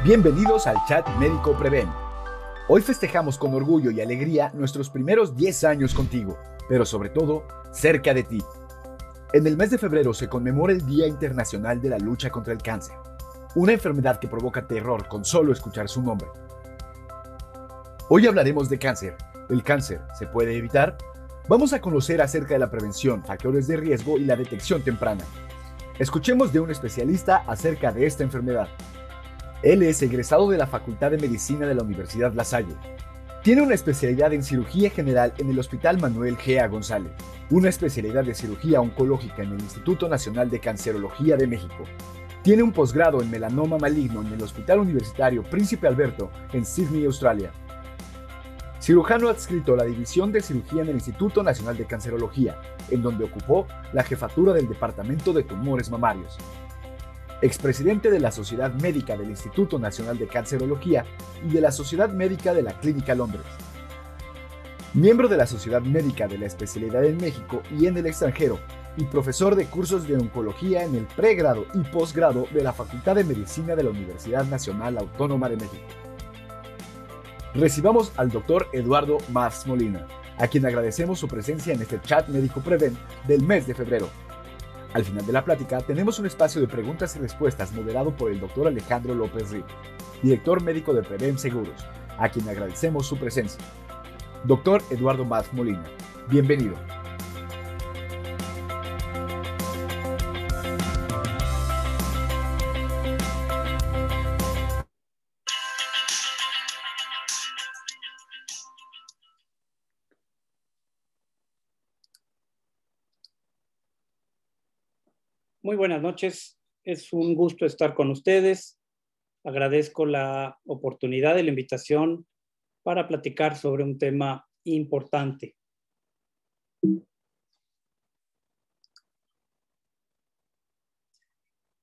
Bienvenidos al Chat Médico Preven. Hoy festejamos con orgullo y alegría nuestros primeros 10 años contigo, pero sobre todo, cerca de ti. En el mes de febrero se conmemora el Día Internacional de la Lucha contra el Cáncer, una enfermedad que provoca terror con solo escuchar su nombre. Hoy hablaremos de cáncer. ¿El cáncer se puede evitar? Vamos a conocer acerca de la prevención, factores de riesgo y la detección temprana. Escuchemos de un especialista acerca de esta enfermedad. Él es egresado de la Facultad de Medicina de la Universidad La Salle. Tiene una especialidad en cirugía general en el Hospital Manuel G. González, una especialidad de cirugía oncológica en el Instituto Nacional de Cancerología de México. Tiene un posgrado en melanoma maligno en el Hospital Universitario Príncipe Alberto en Sydney, Australia. Cirujano adscrito a la División de Cirugía en el Instituto Nacional de Cancerología, en donde ocupó la jefatura del Departamento de Tumores Mamarios. Expresidente de la Sociedad Médica del Instituto Nacional de Cancerología y de la Sociedad Médica de la Clínica Londres. Miembro de la Sociedad Médica de la Especialidad en México y en el extranjero y profesor de cursos de oncología en el pregrado y posgrado de la Facultad de Medicina de la Universidad Nacional Autónoma de México. Recibamos al Dr. Eduardo Mas Molina, a quien agradecemos su presencia en este Chat Médico Preven del mes de febrero. Al final de la plática tenemos un espacio de preguntas y respuestas moderado por el Dr. Alejandro López Rib, director médico de Preven Seguros, a quien agradecemos su presencia. Dr. Eduardo Mas Molina, bienvenido. Muy buenas noches, es un gusto estar con ustedes. Agradezco la oportunidad y la invitación para platicar sobre un tema importante.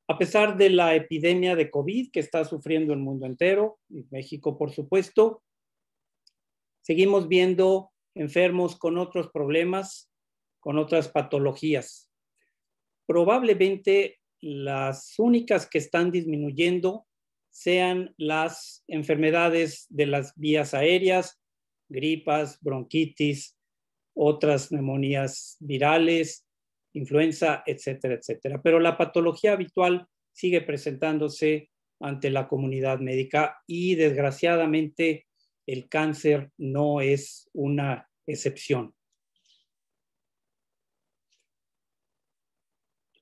A pesar de la epidemia de COVID que está sufriendo el mundo entero, y México por supuesto, seguimos viendo enfermos con otros problemas, con otras patologías. Probablemente las únicas que están disminuyendo sean las enfermedades de las vías aéreas, gripas, bronquitis, otras neumonías virales, influenza, etcétera, etcétera. Pero la patología habitual sigue presentándose ante la comunidad médica y desgraciadamente el cáncer no es una excepción.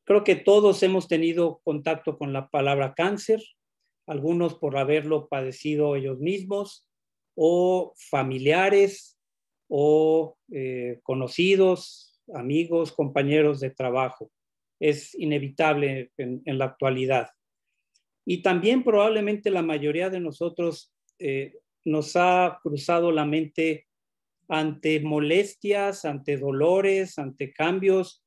Creo que todos hemos tenido contacto con la palabra cáncer, algunos por haberlo padecido ellos mismos, o familiares, o conocidos, amigos, compañeros de trabajo. Es inevitable en la actualidad. Y también probablemente la mayoría de nosotros nos ha cruzado la mente ante molestias, ante dolores, ante cambios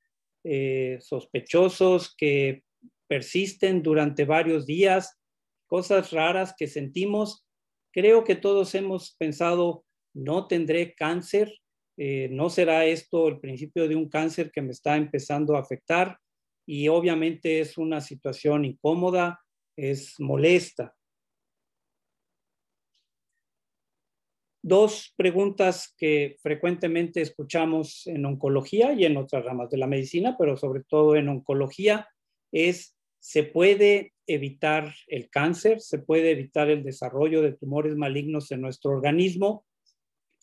sospechosos que persisten durante varios días, cosas raras que sentimos. Creo que todos hemos pensado, no tendré cáncer, no será esto el principio de un cáncer que me está empezando a afectar, y obviamente es una situación incómoda, es molesta. Dos preguntas que frecuentemente escuchamos en oncología y en otras ramas de la medicina, pero sobre todo en oncología, es: ¿se puede evitar el cáncer? ¿Se puede evitar el desarrollo de tumores malignos en nuestro organismo?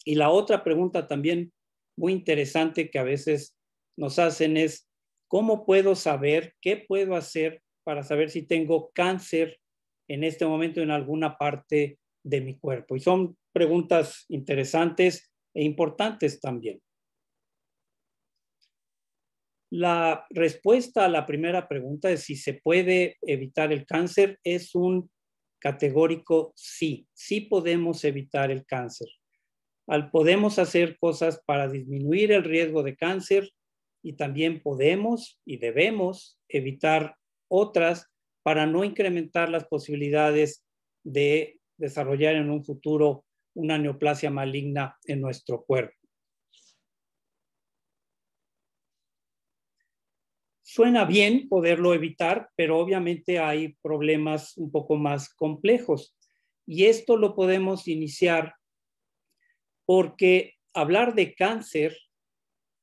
Y la otra pregunta también muy interesante que a veces nos hacen es: ¿cómo puedo saber, qué puedo hacer para saber si tengo cáncer en este momento en alguna parte de mi cuerpo? Y son preguntas interesantes e importantes también. La respuesta a la primera pregunta de si se puede evitar el cáncer es un categórico sí. Sí podemos evitar el cáncer. Podemos hacer cosas para disminuir el riesgo de cáncer, y también podemos y debemos evitar otras para no incrementar las posibilidades de desarrollar en un futuro una neoplasia maligna en nuestro cuerpo. Suena bien poderlo evitar, pero obviamente hay problemas un poco más complejos. Y esto lo podemos iniciar porque hablar de cáncer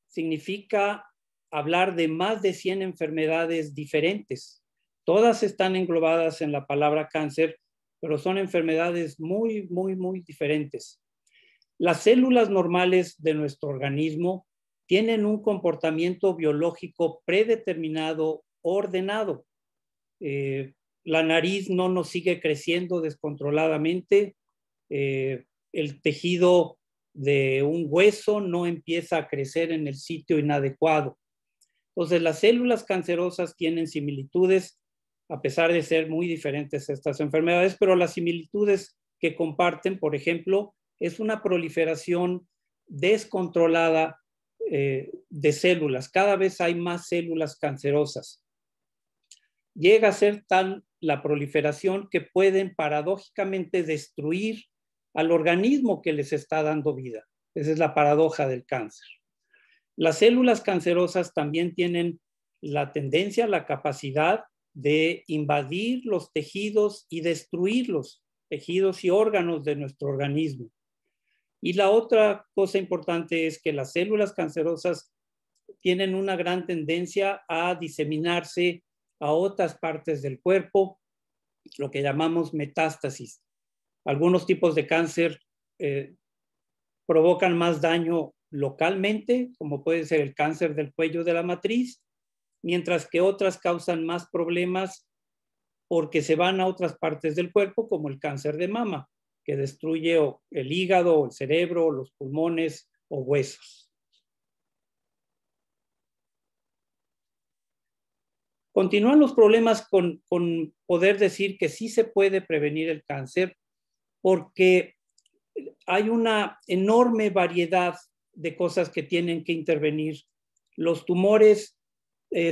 significa hablar de más de 100 enfermedades diferentes. Todas están englobadas en la palabra cáncer, pero son enfermedades muy, muy, muy diferentes. Las células normales de nuestro organismo tienen un comportamiento biológico predeterminado, ordenado. La nariz no nos sigue creciendo descontroladamente. El tejido de un hueso no empieza a crecer en el sitio inadecuado. Entonces, las células cancerosas tienen similitudes, a pesar de ser muy diferentes estas enfermedades, pero las similitudes que comparten, por ejemplo, es una proliferación descontrolada de células. Cada vez hay más células cancerosas. Llega a ser tal la proliferación que pueden paradójicamente destruir al organismo que les está dando vida. Esa es la paradoja del cáncer. Las células cancerosas también tienen la tendencia, la capacidad de invadir los tejidos y destruir los tejidos y órganos de nuestro organismo. Y la otra cosa importante es que las células cancerosas tienen una gran tendencia a diseminarse a otras partes del cuerpo, lo que llamamos metástasis. Algunos tipos de cáncer provocan más daño localmente, como puede ser el cáncer del cuello de la matriz, mientras que otras causan más problemas porque se van a otras partes del cuerpo, como el cáncer de mama, que destruye el hígado, el cerebro, los pulmones o huesos. Continúan los problemas con poder decir que sí se puede prevenir el cáncer, porque hay una enorme variedad de cosas que tienen que intervenir. Los tumores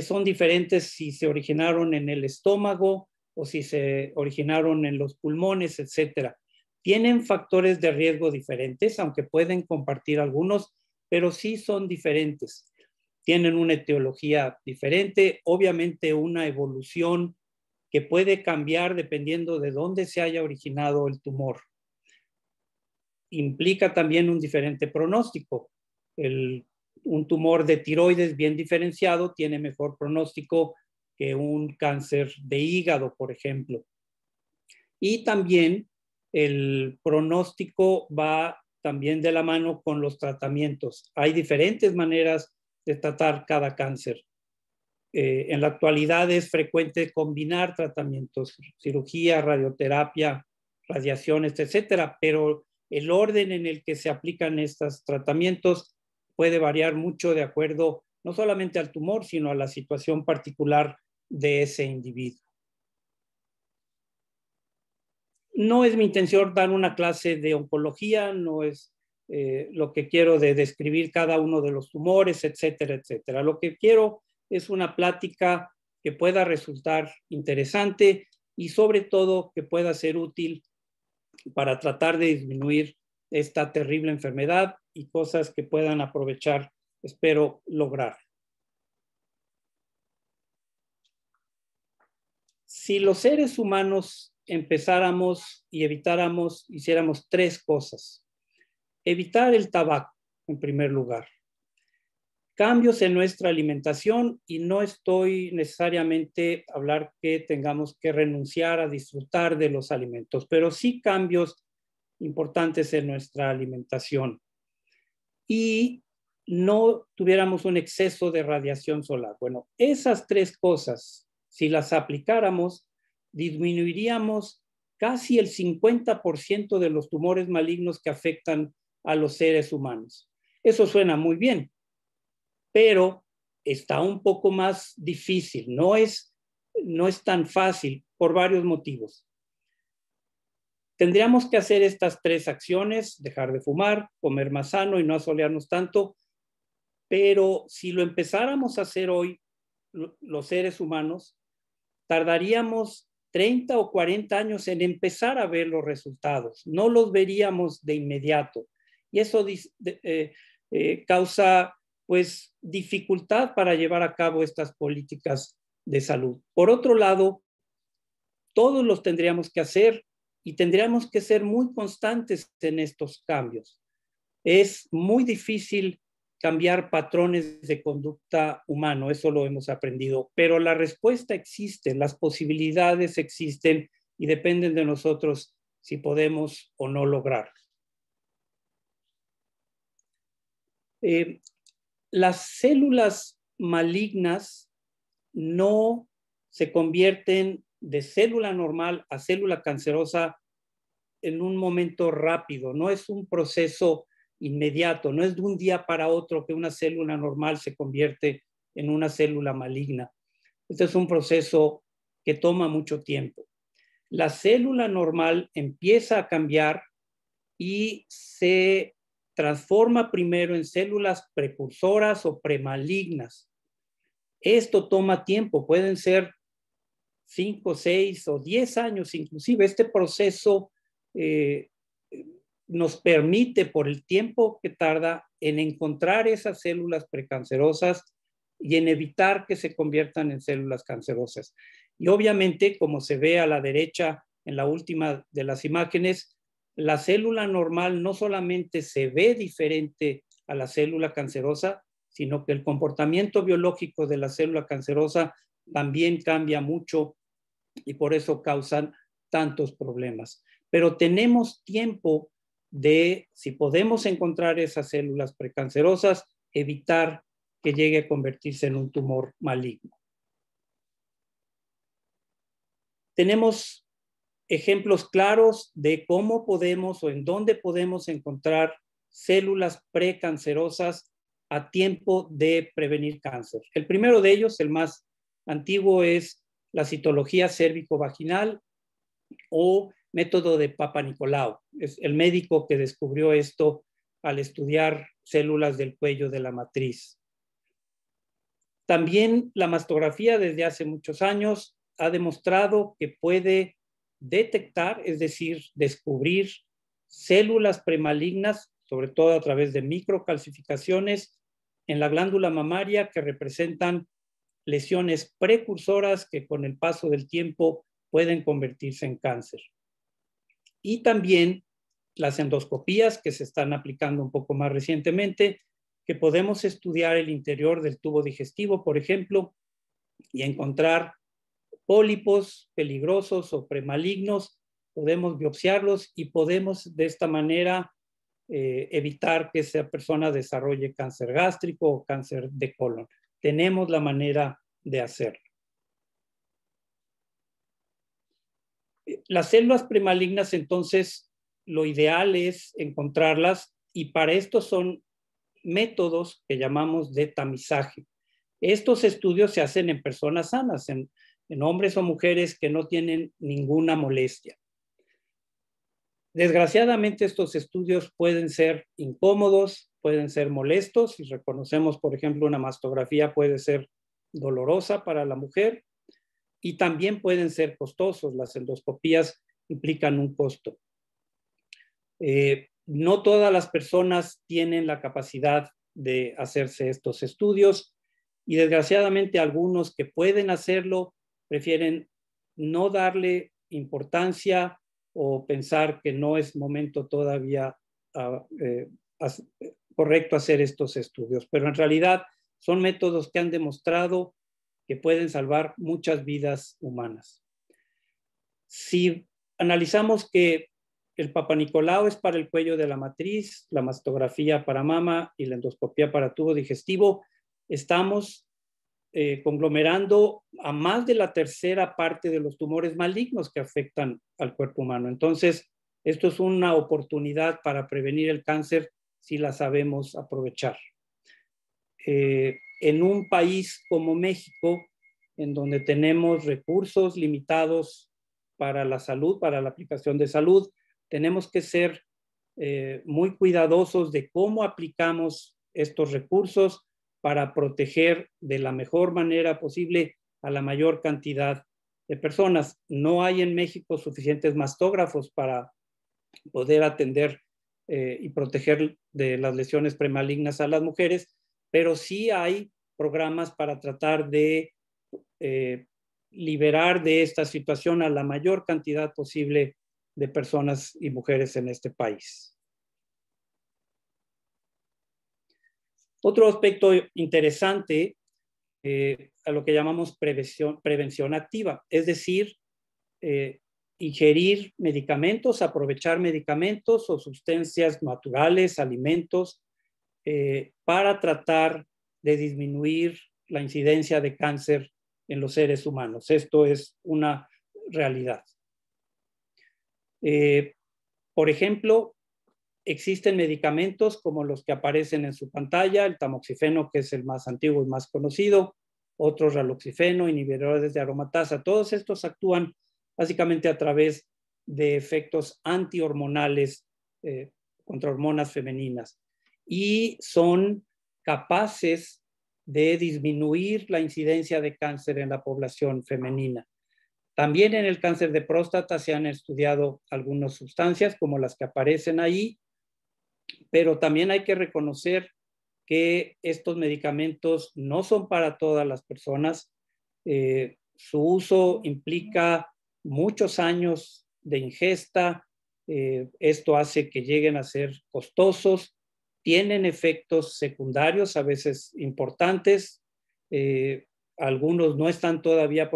son diferentes si se originaron en el estómago o si se originaron en los pulmones, etcétera. Tienen factores de riesgo diferentes, aunque pueden compartir algunos, pero sí son diferentes. Tienen una etiología diferente, obviamente una evolución que puede cambiar dependiendo de dónde se haya originado el tumor. Implica también un diferente pronóstico. Un tumor de tiroides bien diferenciado tiene mejor pronóstico que un cáncer de hígado, por ejemplo. Y también el pronóstico va también de la mano con los tratamientos. Hay diferentes maneras de tratar cada cáncer. En la actualidad es frecuente combinar tratamientos, cirugía, radioterapia, radiaciones, etcétera, pero el orden en el que se aplican estos tratamientos puede variar mucho de acuerdo no solamente al tumor, sino a la situación particular de ese individuo. No es mi intención dar una clase de oncología, no es lo que quiero de describir cada uno de los tumores, etcétera, etcétera. Lo que quiero es una plática que pueda resultar interesante y sobre todo que pueda ser útil para tratar de disminuir esta terrible enfermedad y cosas que puedan aprovechar, espero lograr. Si los seres humanos empezáramos y evitáramos, hiciéramos tres cosas. Evitar el tabaco, en primer lugar. Cambios en nuestra alimentación, y no estoy necesariamente a hablar que tengamos que renunciar a disfrutar de los alimentos, pero sí cambios importantes en nuestra alimentación. Y no tuviéramos un exceso de radiación solar. Bueno, esas tres cosas, si las aplicáramos, disminuiríamos casi el 50% de los tumores malignos que afectan a los seres humanos. Eso suena muy bien, pero está un poco más difícil. No es tan fácil por varios motivos. Tendríamos que hacer estas tres acciones: dejar de fumar, comer más sano y no asolearnos tanto. Pero si lo empezáramos a hacer hoy, los seres humanos, tardaríamos 30 o 40 años en empezar a ver los resultados. No los veríamos de inmediato. Y eso causa, pues, dificultad para llevar a cabo estas políticas de salud. Por otro lado, todos los tendríamos que hacer y tendríamos que ser muy constantes en estos cambios. Es muy difícil cambiar patrones de conducta humano, eso lo hemos aprendido, pero la respuesta existe, las posibilidades existen y dependen de nosotros si podemos o no lograrlo. Las células malignas no se convierten de célula normal a célula cancerosa en un momento rápido, no es un proceso inmediato, no es de un día para otro que una célula normal se convierte en una célula maligna. Este es un proceso que toma mucho tiempo. La célula normal empieza a cambiar y se transforma primero en células precursoras o premalignas. Esto toma tiempo, pueden ser 5, 6 o 10 años inclusive. Este proceso nos permite, por el tiempo que tarda, en encontrar esas células precancerosas y en evitar que se conviertan en células cancerosas. Y obviamente, como se ve a la derecha en la última de las imágenes, la célula normal no solamente se ve diferente a la célula cancerosa, sino que el comportamiento biológico de la célula cancerosa también cambia mucho y por eso causan tantos problemas. Pero tenemos tiempo de, si podemos encontrar esas células precancerosas, evitar que llegue a convertirse en un tumor maligno. Tenemos ejemplos claros de cómo podemos o en dónde podemos encontrar células precancerosas a tiempo de prevenir cáncer. El primero de ellos, el más antiguo, es la citología cérvico-vaginal o método de Papa Nicolau. Es el médico que descubrió esto al estudiar células del cuello de la matriz. También la mastografía desde hace muchos años ha demostrado que puede detectar, es decir, descubrir células premalignas, sobre todo a través de microcalcificaciones en la glándula mamaria que representan lesiones precursoras que con el paso del tiempo pueden convertirse en cáncer. Y también las endoscopías que se están aplicando un poco más recientemente, que podemos estudiar el interior del tubo digestivo, por ejemplo, y encontrar pólipos peligrosos o premalignos, podemos biopsiarlos y podemos de esta manera evitar que esa persona desarrolle cáncer gástrico o cáncer de colon. Tenemos la manera de hacerlo. Las células premalignas, entonces, lo ideal es encontrarlas y para esto son métodos que llamamos de tamizaje. Estos estudios se hacen en personas sanas, en hombres o mujeres que no tienen ninguna molestia. Desgraciadamente, estos estudios pueden ser incómodos, pueden ser molestos. Si reconocemos, por ejemplo, una mastografía puede ser dolorosa para la mujer y también pueden ser costosos. Las endoscopías implican un costo. No todas las personas tienen la capacidad de hacerse estos estudios y desgraciadamente algunos que pueden hacerlo prefieren no darle importancia o pensar que no es momento todavía correcto hacer estos estudios. Pero en realidad son métodos que han demostrado que pueden salvar muchas vidas humanas. Si analizamos que el Papa Nicolau es para el cuello de la matriz, la mastografía para mama y la endoscopía para tubo digestivo, estamos conglomerando a más de la tercera parte de los tumores malignos que afectan al cuerpo humano. Entonces, esto es una oportunidad para prevenir el cáncer si la sabemos aprovechar. En un país como México, en donde tenemos recursos limitados para la salud, para la aplicación de salud, tenemos que ser muy cuidadosos de cómo aplicamos estos recursos para proteger de la mejor manera posible a la mayor cantidad de personas. No hay en México suficientes mastógrafos para poder atender y proteger de las lesiones premalignas a las mujeres, pero sí hay programas para tratar de liberar de esta situación a la mayor cantidad posible de personas y mujeres en este país. Otro aspecto interesante a lo que llamamos prevención activa, es decir, ingerir medicamentos, aprovechar medicamentos o sustancias naturales, alimentos, para tratar de disminuir la incidencia de cáncer en los seres humanos. Esto es una realidad. Por ejemplo, existen medicamentos como los que aparecen en su pantalla, el tamoxifeno, que es el más antiguo y más conocido, otros raloxifeno, inhibidores de aromatasa. Todos estos actúan básicamente a través de efectos antihormonales contra hormonas femeninas y son capaces de disminuir la incidencia de cáncer en la población femenina. También en el cáncer de próstata se han estudiado algunas sustancias como las que aparecen ahí, pero también hay que reconocer que estos medicamentos no son para todas las personas. Su uso implica muchos años de ingesta. Esto hace que lleguen a ser costosos. Tienen efectos secundarios, a veces importantes. Algunos no están todavía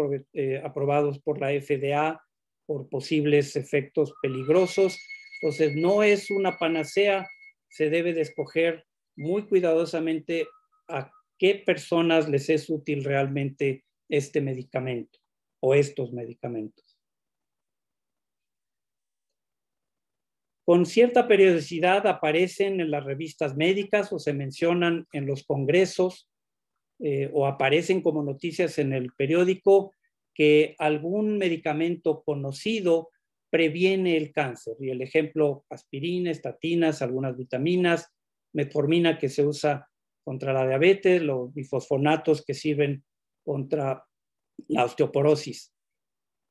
aprobados por la FDA por posibles efectos peligrosos. Entonces, no es una panacea. Se debe de escoger muy cuidadosamente a qué personas les es útil realmente este medicamento o estos medicamentos. Con cierta periodicidad aparecen en las revistas médicas o se mencionan en los congresos o aparecen como noticias en el periódico que algún medicamento conocido previene el cáncer. Y el ejemplo, aspirina, estatinas, algunas vitaminas, metformina que se usa contra la diabetes, los bifosfonatos que sirven contra la osteoporosis.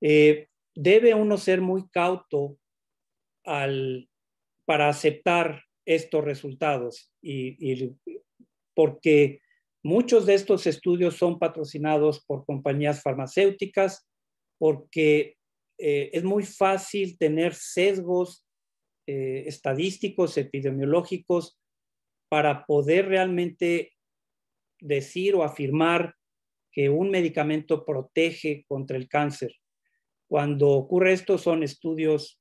Debe uno ser muy cauto para aceptar estos resultados porque muchos de estos estudios son patrocinados por compañías farmacéuticas, porque es muy fácil tener sesgos estadísticos, epidemiológicos, para poder realmente decir o afirmar que un medicamento protege contra el cáncer. Cuando ocurre esto son estudios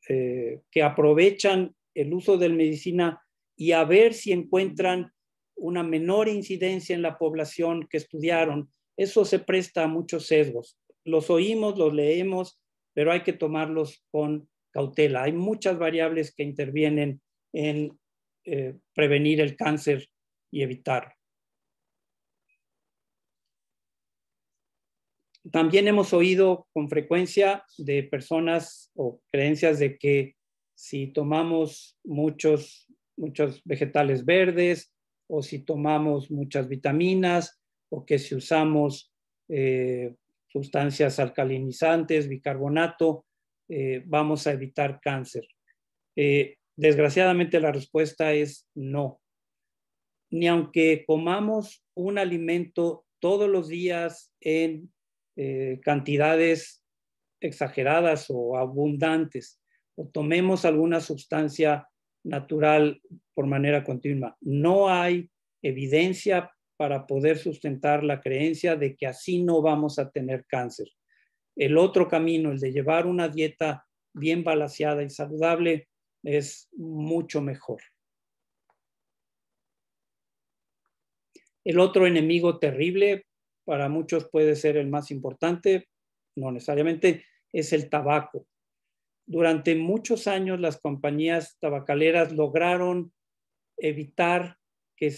que aprovechan el uso de la medicina y a ver si encuentran una menor incidencia en la población que estudiaron. Eso se presta a muchos sesgos. Los oímos, los leemos, pero hay que tomarlos con cautela. Hay muchas variables que intervienen en prevenir el cáncer y evitarlo. También hemos oído con frecuencia de personas o creencias de que si tomamos muchos vegetales verdes o si tomamos muchas vitaminas o que si usamos sustancias alcalinizantes, bicarbonato, vamos a evitar cáncer. Desgraciadamente la respuesta es no. Ni aunque comamos un alimento todos los días en cantidades exageradas o abundantes, o tomemos alguna sustancia natural por manera continua. No hay evidencia para poder sustentar la creencia de que así no vamos a tener cáncer. El otro camino, el de llevar una dieta bien balanceada y saludable, es mucho mejor. El otro enemigo terrible, para muchos puede ser el más importante, no necesariamente, es el tabaco. Durante muchos años las compañías tabacaleras lograron evitar que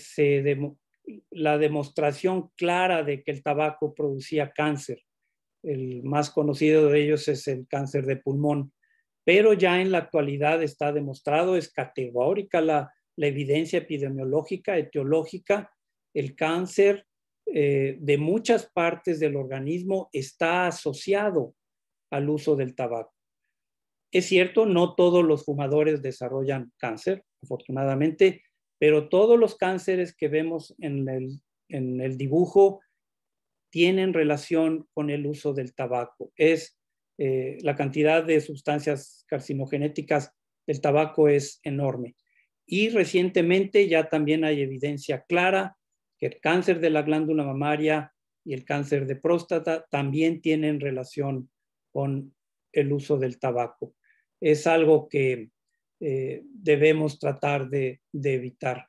la demostración clara de que el tabaco producía cáncer. El más conocido de ellos es el cáncer de pulmón, pero ya en la actualidad está demostrado, es categórica la evidencia epidemiológica, etiológica. El cáncer de muchas partes del organismo está asociado al uso del tabaco. Es cierto, no todos los fumadores desarrollan cáncer, afortunadamente, pero todos los cánceres que vemos en el dibujo tienen relación con el uso del tabaco. Es La cantidad de sustancias carcinogenéticas del tabaco es enorme. Y recientemente ya también hay evidencia clara que el cáncer de la glándula mamaria y el cáncer de próstata también tienen relación con el uso del tabaco. Es algo que debemos tratar de evitar.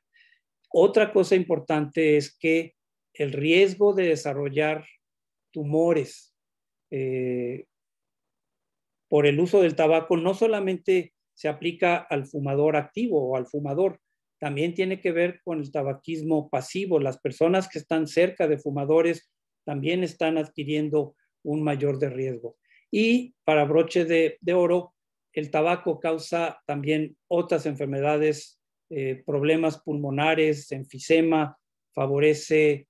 Otra cosa importante es que el riesgo de desarrollar tumores por el uso del tabaco no solamente se aplica al fumador activo o al fumador, también tiene que ver con el tabaquismo pasivo. Las personas que están cerca de fumadores también están adquiriendo un mayor de riesgo. Y para broche de oro, el tabaco causa también otras enfermedades, problemas pulmonares, enfisema, favorece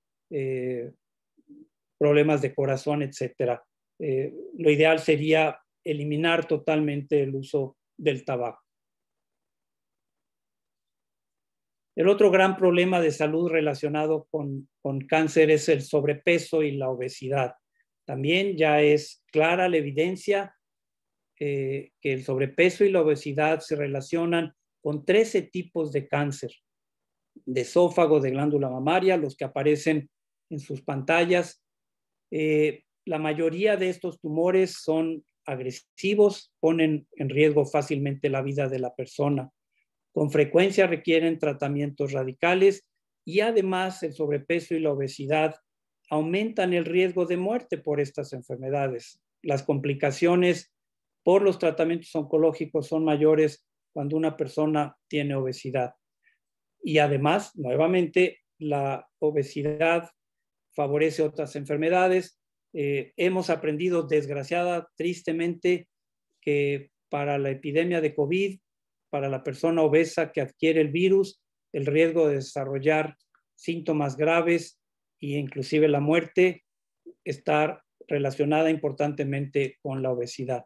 problemas de corazón, etc. Lo ideal sería eliminar totalmente el uso del tabaco. El otro gran problema de salud relacionado con cáncer es el sobrepeso y la obesidad. También ya es clara la evidencia que el sobrepeso y la obesidad se relacionan con 13 tipos de cáncer, de esófago, de glándula mamaria, los que aparecen en sus pantallas. La mayoría de estos tumores son agresivos, ponen en riesgo fácilmente la vida de la persona. Con frecuencia requieren tratamientos radicales y además el sobrepeso y la obesidad aumentan el riesgo de muerte por estas enfermedades. Las complicaciones por los tratamientos oncológicos son mayores cuando una persona tiene obesidad. Y además, nuevamente, la obesidad favorece otras enfermedades. Hemos aprendido, desgraciada, tristemente, que para la epidemia de COVID, para la persona obesa que adquiere el virus, el riesgo de desarrollar síntomas graves e inclusive la muerte está relacionada importantemente con la obesidad.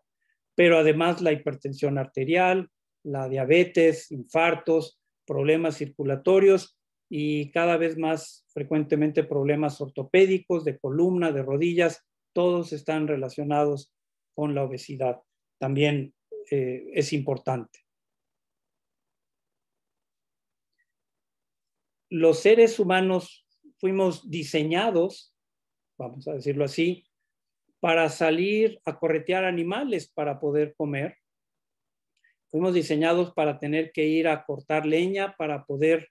Pero además la hipertensión arterial, la diabetes, infartos, problemas circulatorios y cada vez más frecuentemente problemas ortopédicos, de columna, de rodillas, todos están relacionados con la obesidad. También es importante. Los seres humanos fuimos diseñados, vamos a decirlo así, para salir a corretear animales para poder comer. Fuimos diseñados para tener que ir a cortar leña para poder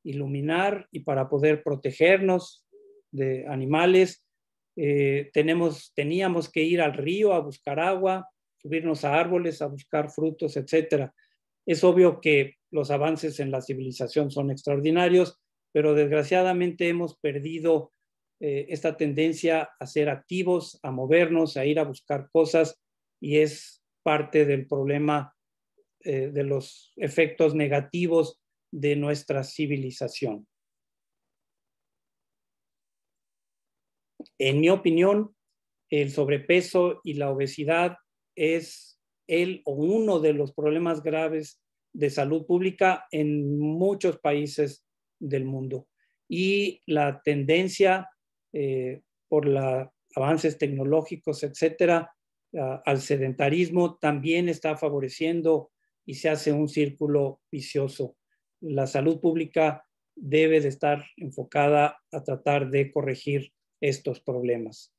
iluminar y para poder protegernos de animales. Teníamos que ir al río a buscar agua, subirnos a árboles a buscar frutos, etc. Es obvio que los avances en la civilización son extraordinarios, pero desgraciadamente hemos perdido esta tendencia a ser activos, a movernos, a ir a buscar cosas, y es parte del problema de los efectos negativos de nuestra civilización. En mi opinión, el sobrepeso y la obesidad es el o uno de los problemas graves de salud pública en muchos países del mundo. Y la tendencia por los avances tecnológicos, etcétera, al sedentarismo también está favoreciendo y se hace un círculo vicioso. La salud pública debe de estar enfocada a tratar de corregir estos problemas.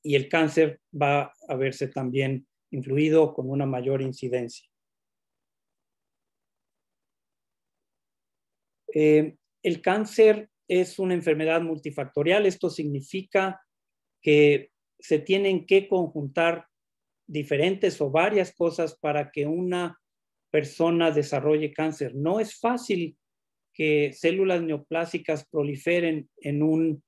Y el cáncer va a verse también influido con una mayor incidencia. El cáncer es una enfermedad multifactorial. Esto significa que se tienen que conjuntar diferentes o varias cosas para que una persona desarrolle cáncer. No es fácil que células neoplásicas proliferen en un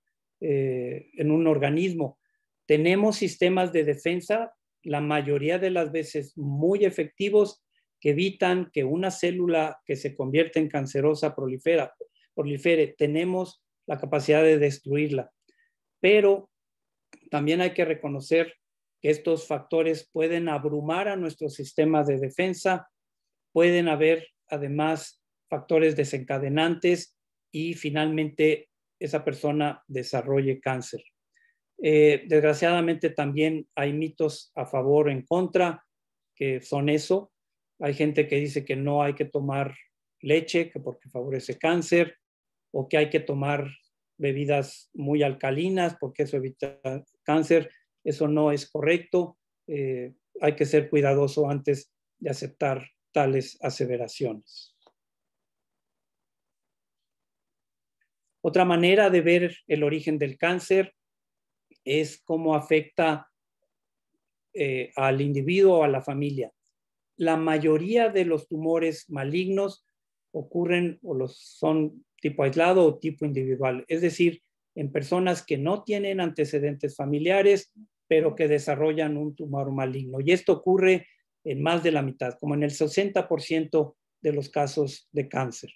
organismo. Tenemos sistemas de defensa, la mayoría de las veces muy efectivos, que evitan que una célula que se convierte en cancerosa prolifere. Tenemos la capacidad de destruirla. Pero también hay que reconocer que estos factores pueden abrumar a nuestro sistema de defensa, pueden haber además factores desencadenantes y finalmente esa persona desarrolle cáncer. Desgraciadamente también hay mitos a favor o en contra, que son eso. Hay gente que dice que no hay que tomar leche que porque favorece cáncer, o que hay que tomar bebidas muy alcalinas porque eso evita cáncer. Eso no es correcto. Hay que ser cuidadoso antes de aceptar tales aseveraciones. Otra manera de ver el origen del cáncer es cómo afecta al individuo o a la familia. La mayoría de los tumores malignos ocurren o son tipo aislado o tipo individual, es decir, en personas que no tienen antecedentes familiares, pero que desarrollan un tumor maligno. Y esto ocurre en más de la mitad, como en el 60% de los casos de cáncer.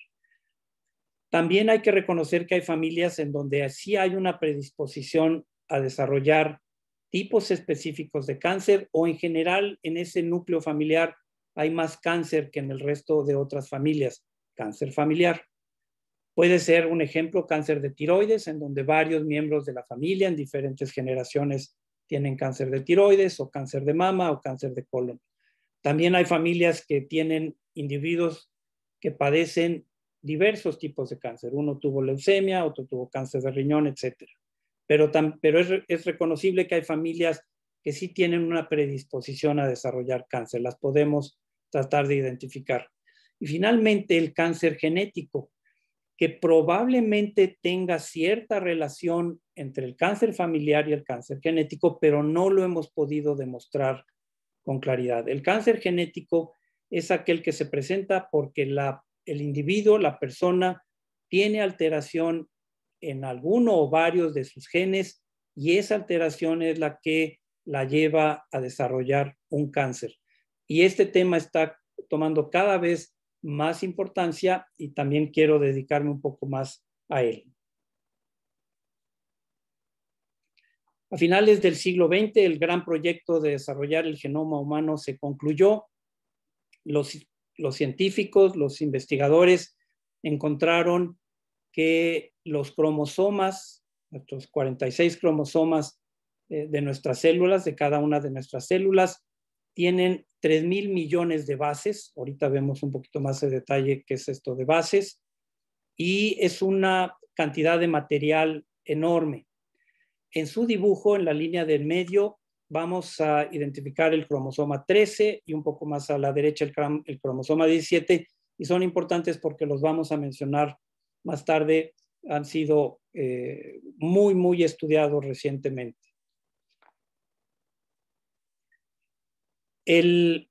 También hay que reconocer que hay familias en donde sí hay una predisposición a desarrollar tipos específicos de cáncer, o en general en ese núcleo familiar hay más cáncer que en el resto de otras familias. Cáncer familiar. Puede ser un ejemplo cáncer de tiroides, en donde varios miembros de la familia en diferentes generaciones tienen cáncer de tiroides, o cáncer de mama, o cáncer de colon. También hay familias que tienen individuos que padecen diversos tipos de cáncer. Uno tuvo leucemia, otro tuvo cáncer de riñón, etc. Pero es reconocible que hay familias que sí tienen una predisposición a desarrollar cáncer. Las podemos tratar de identificar. Y finalmente, el cáncer genético, que probablemente tenga cierta relación entre el cáncer familiar y el cáncer genético, pero no lo hemos podido demostrar con claridad. El cáncer genético es aquel que se presenta porque el individuo, la persona, tiene alteración en alguno o varios de sus genes, y esa alteración es la que la lleva a desarrollar un cáncer. Y este tema está tomando cada vez más importancia y también quiero dedicarme un poco más a él. A finales del siglo XX, el gran proyecto de desarrollar el genoma humano se concluyó. Los científicos, los investigadores encontraron que los cromosomas, nuestros 46 cromosomas de nuestras células, de cada una de nuestras células, tienen 3,000 millones de bases. Ahorita vemos un poquito más de detalle qué es esto de bases. Y es una cantidad de material enorme. En su dibujo, en la línea del medio, vamos a identificar el cromosoma 13 y un poco más a la derecha el cromosoma 17, y son importantes porque los vamos a mencionar más tarde. Han sido muy, muy estudiados recientemente. El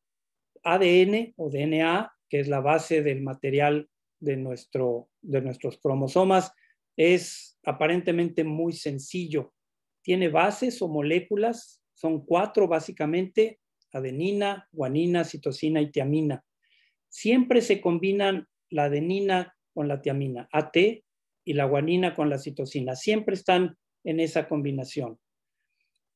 ADN o DNA, que es la base del material de nuestros cromosomas, es aparentemente muy sencillo. Tiene bases o moléculas, son 4 básicamente: adenina, guanina, citosina y tiamina. Siempre se combinan la adenina con la tiamina, AT, y la guanina con la citosina. Siempre están en esa combinación.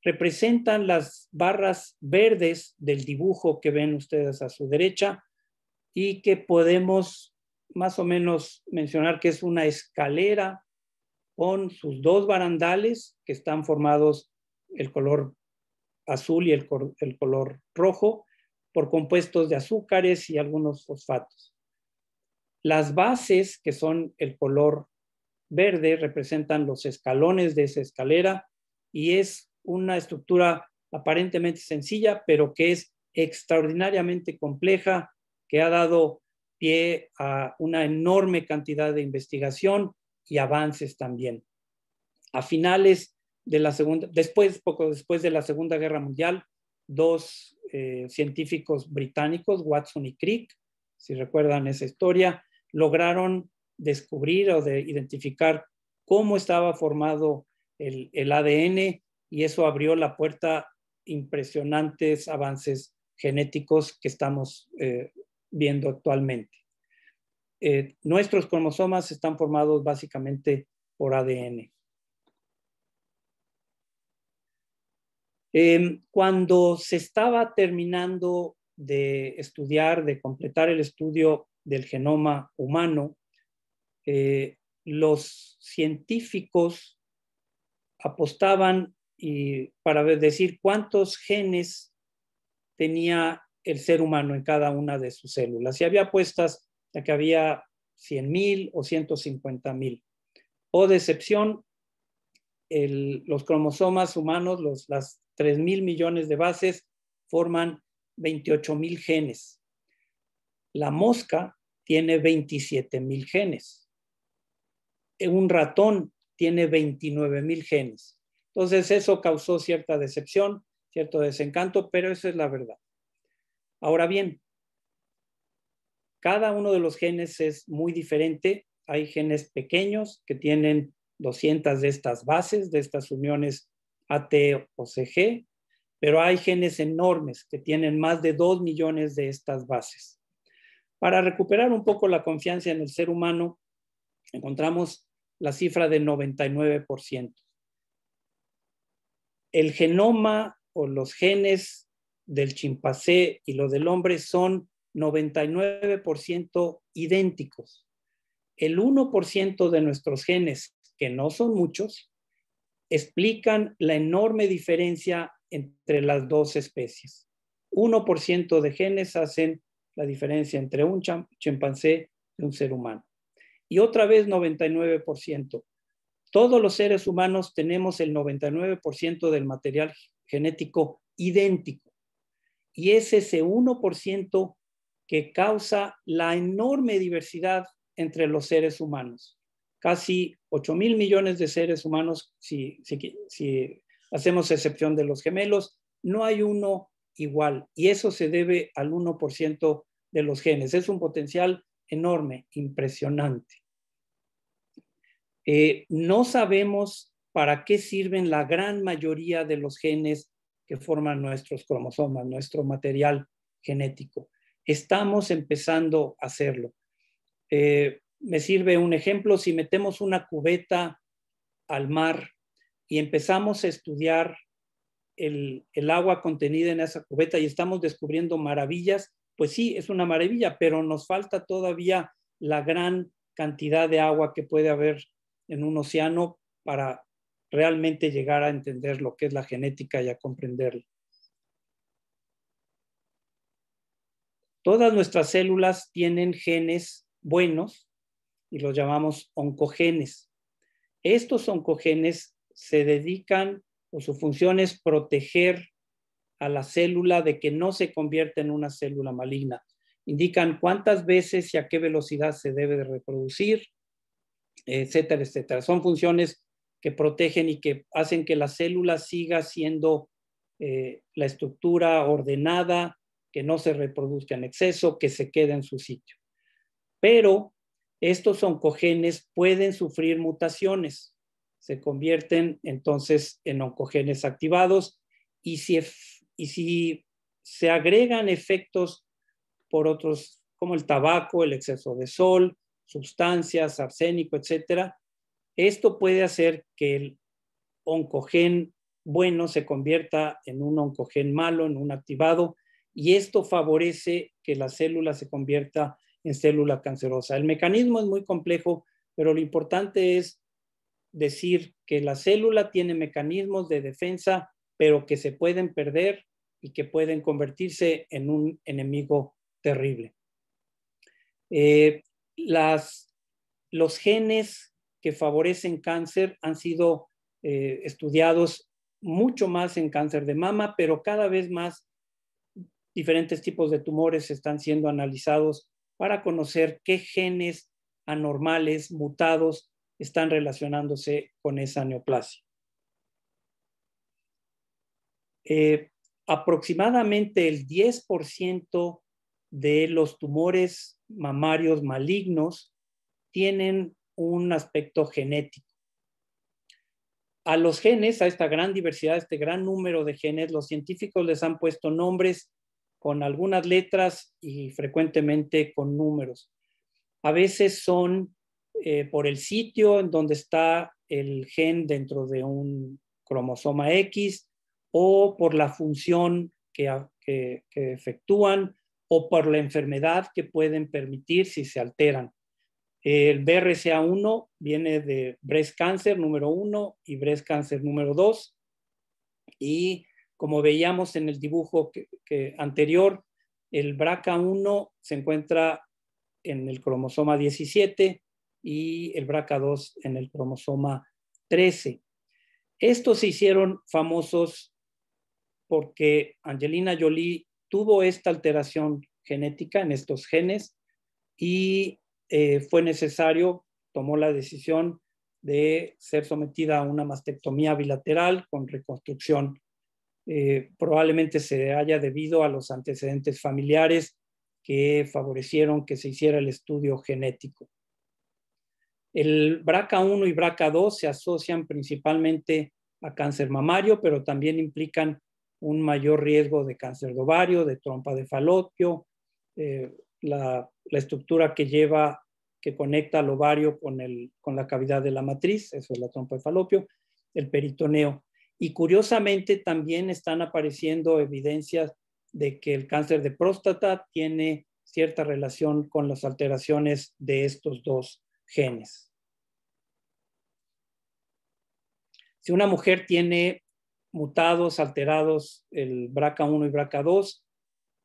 Representan las barras verdes del dibujo que ven ustedes a su derecha, y que podemos más o menos mencionar que es una escalera con sus 2 barandales que están formados, el color azul y el color rojo, por compuestos de azúcares y algunos fosfatos. Las bases, que son el color verde, representan los escalones de esa escalera, y es una estructura aparentemente sencilla, pero que es extraordinariamente compleja, que ha dado pie a una enorme cantidad de investigación y avances también. A finales de la poco después de la Segunda Guerra Mundial, 2 científicos británicos, Watson y Crick, si recuerdan esa historia, lograron descubrir o identificar cómo estaba formado el ADN, y eso abrió la puerta a impresionantes avances genéticos que estamos viendo actualmente. Nuestros cromosomas están formados básicamente por ADN. Cuando se estaba terminando de estudiar, de completar el estudio del genoma humano, los científicos apostaban y para decir cuántos genes tenía el ser humano en cada una de sus células. Y había apuestas de que había 100,000 o 150,000. O de excepción, los cromosomas humanos, las 3,000 millones de bases, forman 28,000 genes. La mosca tiene 27,000 genes. Un ratón tiene 29,000 genes. Entonces eso causó cierta decepción, cierto desencanto, pero esa es la verdad. Ahora bien, cada uno de los genes es muy diferente. Hay genes pequeños que tienen 200 de estas bases, de estas uniones AT o CG, pero hay genes enormes que tienen más de 2 millones de estas bases. Para recuperar un poco la confianza en el ser humano, encontramos la cifra de 99%. El genoma o los genes del chimpancé y los del hombre son 99% idénticos. El 1% de nuestros genes, que no son muchos, explican la enorme diferencia entre las dos especies. 1% de genes hacen la diferencia entre un chimpancé y un ser humano. Y otra vez 99%. Todos los seres humanos tenemos el 99% del material genético idéntico. Y es ese 1% que causa la enorme diversidad entre los seres humanos. Casi 8,000 millones de seres humanos, si hacemos excepción de los gemelos, no hay uno igual. Y eso se debe al 1% de los genes. Es un potencial enorme, impresionante. No sabemos para qué sirven la gran mayoría de los genes que forman nuestros cromosomas, nuestro material genético. Estamos empezando a hacerlo. Me sirve un ejemplo: si metemos una cubeta al mar y empezamos a estudiar el agua contenida en esa cubeta y estamos descubriendo maravillas, pues sí, es una maravilla, pero nos falta todavía la gran cantidad de agua que puede haber en un océano para realmente llegar a entender lo que es la genética y a comprenderla. Todas nuestras células tienen genes buenos y los llamamos oncogenes. Estos oncogenes se dedican, o su función es proteger a la célula de que no se convierta en una célula maligna. Indican cuántas veces y a qué velocidad se debe de reproducir, etcétera, etcétera. Son funciones que protegen y que hacen que la célula siga siendo la estructura ordenada, que no se reproduzca en exceso, que se quede en su sitio. Pero estos oncogenes pueden sufrir mutaciones, se convierten entonces en oncogenes activados, y si se agregan efectos por otros, como el tabaco, el exceso de sol, sustancias, arsénico, etcétera, esto puede hacer que el oncogen bueno se convierta en un oncogen malo, en un activado, y esto favorece que la célula se convierta en célula cancerosa. El mecanismo es muy complejo, pero lo importante es decir que la célula tiene mecanismos de defensa, pero que se pueden perder y que pueden convertirse en un enemigo terrible. Los genes que favorecen cáncer han sido estudiados mucho más en cáncer de mama, pero cada vez más diferentes tipos de tumores están siendo analizados para conocer qué genes anormales, mutados, están relacionándose con esa neoplasia. Aproximadamente el 10% de los tumores mamarios malignos tienen un aspecto genético. A los genes, a esta gran diversidad, a este gran número de genes, los científicos les han puesto nombres con algunas letras y frecuentemente con números. A veces son por el sitio en donde está el gen dentro de un cromosoma X, o por la función que efectúan, o por la enfermedad que pueden permitir si se alteran. El BRCA1 viene de breast cancer número 1 y breast cancer número 2. Y como veíamos en el dibujo anterior, el BRCA1 se encuentra en el cromosoma 17 y el BRCA2 en el cromosoma 13. Estos se hicieron famosos porque Angelina Jolie tuvo esta alteración genética en estos genes y fue necesario, tomó la decisión de ser sometida a una mastectomía bilateral con reconstrucción. Probablemente se haya debido a los antecedentes familiares que favorecieron que se hiciera el estudio genético. El BRCA1 y BRCA2 se asocian principalmente a cáncer mamario, pero también implican un mayor riesgo de cáncer de ovario, de trompa de falopio, la estructura que conecta al ovario con la cavidad de la matriz, eso es la trompa de falopio, el peritoneo. Y curiosamente también están apareciendo evidencias de que el cáncer de próstata tiene cierta relación con las alteraciones de estos dos genes. Si una mujer tiene mutados, alterados el BRCA1 y BRCA2,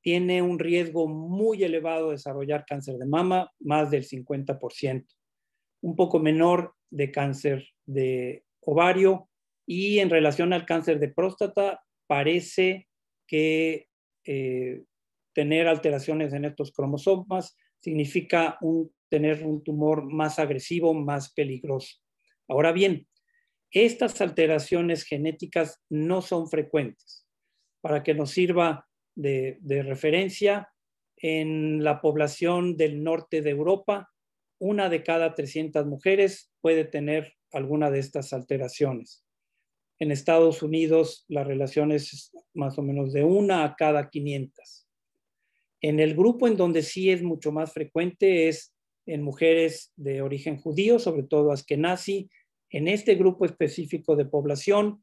tiene un riesgo muy elevado de desarrollar cáncer de mama, más del 50%, un poco menor de cáncer de ovario, y en relación al cáncer de próstata parece que tener alteraciones en estos cromosomas significa tener un tumor más agresivo, más peligroso. Ahora bien, estas alteraciones genéticas no son frecuentes. Para que nos sirva de referencia, en la población del norte de Europa, 1 de cada 300 mujeres puede tener alguna de estas alteraciones. En Estados Unidos, la relación es más o menos de 1 a cada 500. En el grupo en donde sí es mucho más frecuente es en mujeres de origen judío, sobre todo askenazi. En este grupo específico de población,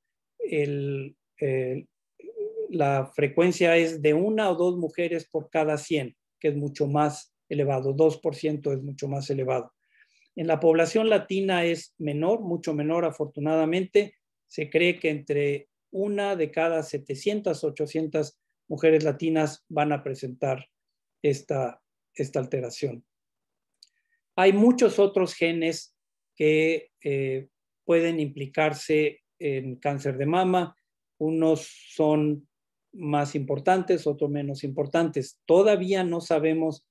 la frecuencia es de 1 o 2 mujeres por cada 100, que es mucho más elevado, 2% es mucho más elevado. En la población latina es menor, mucho menor afortunadamente. Se cree que entre 1 de cada 700, 800 mujeres latinas van a presentar esta alteración. Hay muchos otros genes que pueden implicarse en cáncer de mama. Unos son más importantes, otros menos importantes. Todavía no sabemos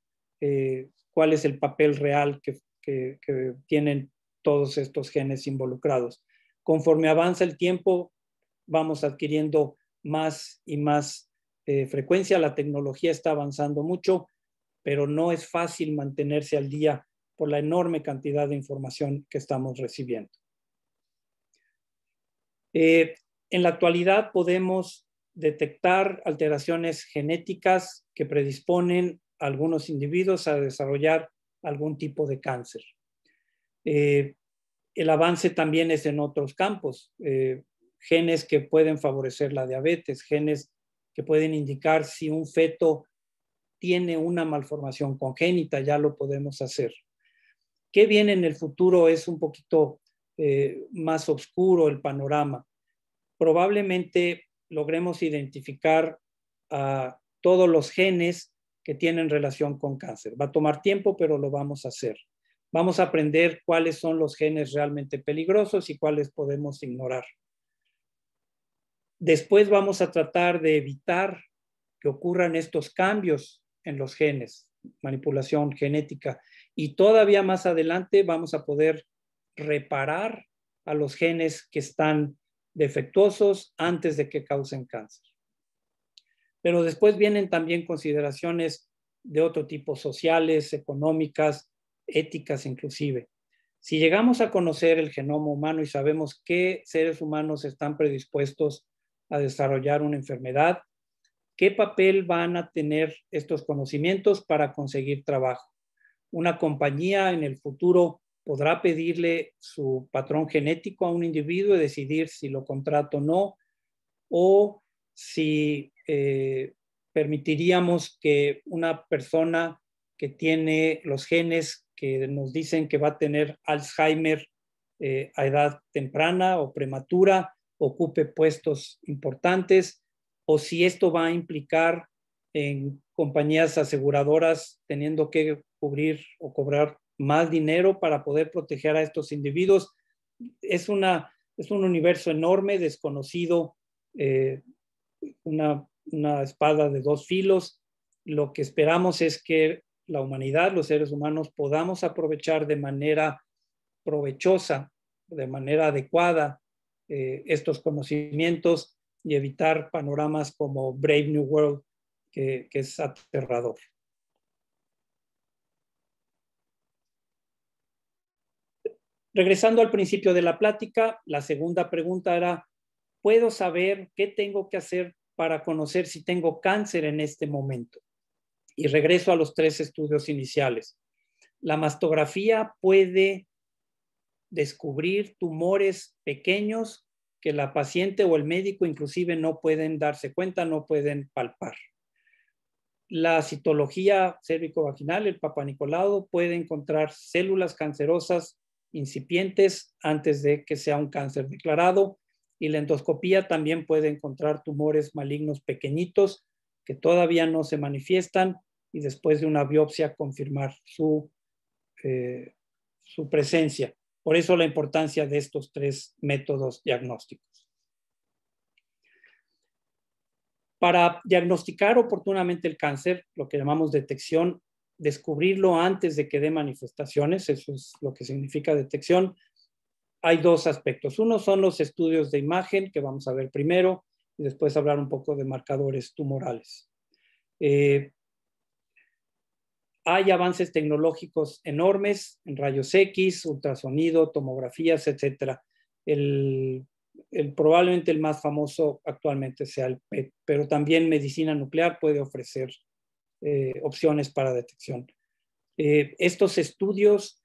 cuál es el papel real que tienen todos estos genes involucrados. Conforme avanza el tiempo, vamos adquiriendo más y más frecuencia. La tecnología está avanzando mucho, pero no es fácil mantenerse al día por la enorme cantidad de información que estamos recibiendo. En la actualidad podemos detectar alteraciones genéticas que predisponen a algunos individuos a desarrollar algún tipo de cáncer. El avance también es en otros campos, genes que pueden favorecer la diabetes, genes que pueden indicar si un feto tiene una malformación congénita, ya lo podemos hacer. ¿Qué viene en el futuro? Es un poquito más oscuro el panorama. Probablemente logremos identificar a todos los genes que tienen relación con cáncer. Va a tomar tiempo, pero lo vamos a hacer. Vamos a aprender cuáles son los genes realmente peligrosos y cuáles podemos ignorar. Después vamos a tratar de evitar que ocurran estos cambios en los genes, manipulación genética, y todavía más adelante vamos a poder reparar a los genes que están defectuosos antes de que causen cáncer. Pero después vienen también consideraciones de otro tipo, sociales, económicas, éticas inclusive. Si llegamos a conocer el genoma humano y sabemos qué seres humanos están predispuestos a desarrollar una enfermedad, ¿qué papel van a tener estos conocimientos para conseguir trabajo? Una compañía en el futuro podrá pedirle su patrón genético a un individuo y decidir si lo contrata o no, o si permitiríamos que una persona que tiene los genes que nos dicen que va a tener Alzheimer a edad temprana o prematura, ocupe puestos importantes o si esto va a implicar en compañías aseguradoras teniendo que cubrir o cobrar más dinero para poder proteger a estos individuos. Es un universo enorme, desconocido, una espada de dos filos. Lo que esperamos es que la humanidad, los seres humanos, podamos aprovechar de manera provechosa, de manera adecuada, estos conocimientos y evitar panoramas como Brave New World, que es aterrador. Regresando al principio de la plática, la segunda pregunta era, ¿puedo saber qué tengo que hacer para conocer si tengo cáncer en este momento? Y regreso a los 3 estudios iniciales. La mastografía puede descubrir tumores pequeños que la paciente o el médico inclusive no pueden darse cuenta, no pueden palpar. La citología cérvico-vaginal, el Papa Nicolau, puede encontrar células cancerosas incipientes antes de que sea un cáncer declarado, y la endoscopía también puede encontrar tumores malignos pequeñitos que todavía no se manifiestan y después de una biopsia confirmar su presencia. Por eso la importancia de estos 3 métodos diagnósticos. Para diagnosticar oportunamente el cáncer, lo que llamamos detección, descubrirlo antes de que dé manifestaciones, eso es lo que significa detección, hay 2 aspectos. Uno son los estudios de imagen, que vamos a ver primero, y después hablar un poco de marcadores tumorales. Hay avances tecnológicos enormes en rayos X, ultrasonido, tomografías, etc. Probablemente el más famoso actualmente sea el PET, pero también medicina nuclear puede ofrecer opciones para detección. Estos estudios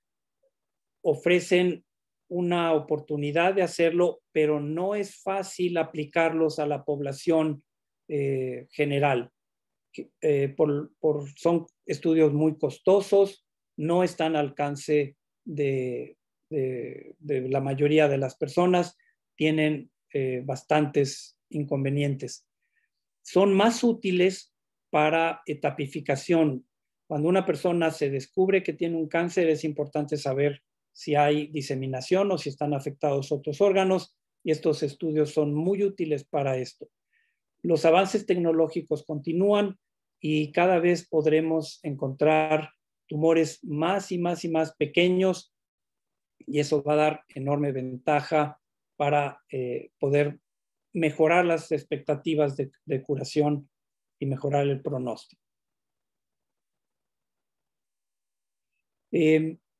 ofrecen una oportunidad de hacerlo, pero no es fácil aplicarlos a la población general. Son estudios muy costosos, no están al alcance de la mayoría de las personas, tienen bastantes inconvenientes. Son más útiles para etapificación. Cuando una persona se descubre que tiene un cáncer, es importante saber si hay diseminación o si están afectados otros órganos, y estos estudios son muy útiles para esto. Los avances tecnológicos continúan y cada vez podremos encontrar tumores más y más y más pequeños, y eso va a dar enorme ventaja para poder mejorar las expectativas de curación y mejorar el pronóstico.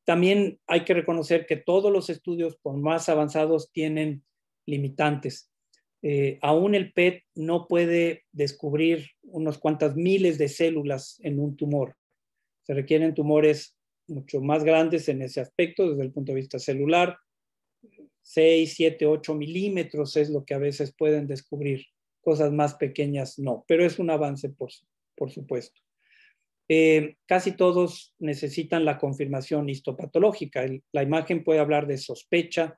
También hay que reconocer que todos los estudios, por más avanzados, tienen limitantes. Aún el PET no puede descubrir unos cuantas miles de células en un tumor. Se requieren tumores mucho más grandes en ese aspecto desde el punto de vista celular. 6, 7, 8 milímetros es lo que a veces pueden descubrir. Cosas más pequeñas no, pero es un avance por supuesto. Casi todos necesitan la confirmación histopatológica. La imagen puede hablar de sospecha,